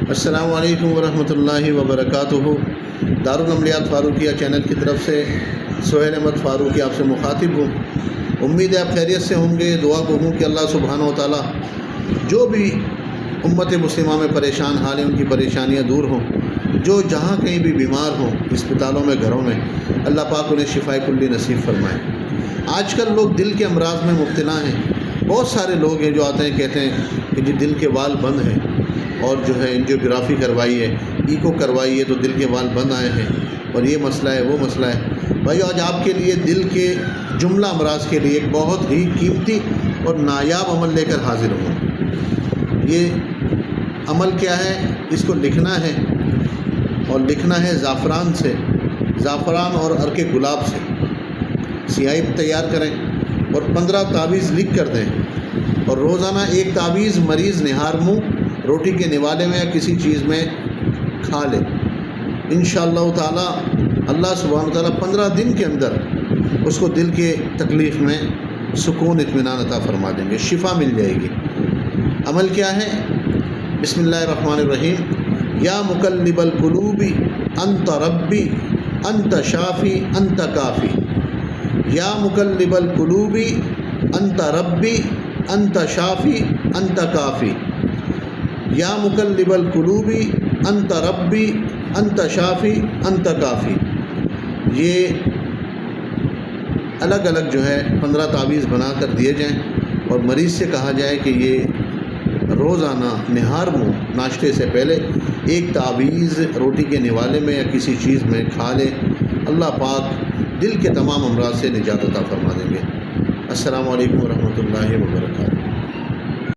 السلام علیکم ورحمۃ اللہ وبرکاتہ۔ دارالعملیات فاروقیہ چینل کی طرف سے سہیل احمد فاروقی آپ سے مخاطب ہوں۔ امید ہے آپ خیریت سے ہوں گے۔ دعا کو ہوں کہ اللہ سبحانہ و تعالیٰ جو بھی امت مسلمہ میں پریشان حال ہیں ان کی پریشانیاں دور ہوں، جو جہاں کہیں بھی بیمار ہوں، اسپتالوں میں، گھروں میں، اللہ پاک انہیں شفائے کلی نصیب فرمائے۔ آج کل لوگ دل کے امراض میں مبتلا ہیں۔ بہت سارے لوگ ہیں جو آتے ہیں کہتے ہیں کہ جی دل کے وال بند ہیں اور جو ہے انجیوگرافی کروائی ہے، ایکو کروائی ہے تو دل کے وال بند آئے ہیں، اور یہ مسئلہ ہے، وہ مسئلہ ہے۔ بھائی آج آپ کے لیے دل کے جملہ امراض کے لیے ایک بہت ہی قیمتی اور نایاب عمل لے کر حاضر ہوں۔ یہ عمل کیا ہے؟ اس کو لکھنا ہے، اور لکھنا ہے زعفران سے، زعفران اور عرق گلاب سے۔ سیاہی تیار کریں اور 15 تعویذ لکھ کر دیں، اور روزانہ ایک تعویذ مریض نہار منہ روٹی کے نوالے میں یا کسی چیز میں کھا لے۔ انشاءاللہ تعالی اللہ سبحانہ تعالیٰ 15 دن کے اندر اس کو دل کے تکلیف میں سکون اطمینان عطا فرما دیں گے، شفا مل جائے گی۔ عمل کیا ہے؟ بسم اللہ الرحمن الرحیم۔ یا مقلب القلوب انت ربی انت شافی انت کافی۔ یا مقلب القلوب انت ربی انت شافی انت کافی۔ یا مقلب القلوب انت ربی انت شافی انت کافی۔ یہ الگ الگ جو ہے 15 تعویذ بنا کر دیے جائیں، اور مریض سے کہا جائے کہ یہ روزانہ نہار منہ ناشتے سے پہلے ایک تعویذ روٹی کے نوالے میں یا کسی چیز میں کھا لے۔ اللہ پاک دل کے تمام امراض سے نجات عطا فرما دیں گے۔ السلام علیکم ورحمۃ اللہ وبرکاتہ۔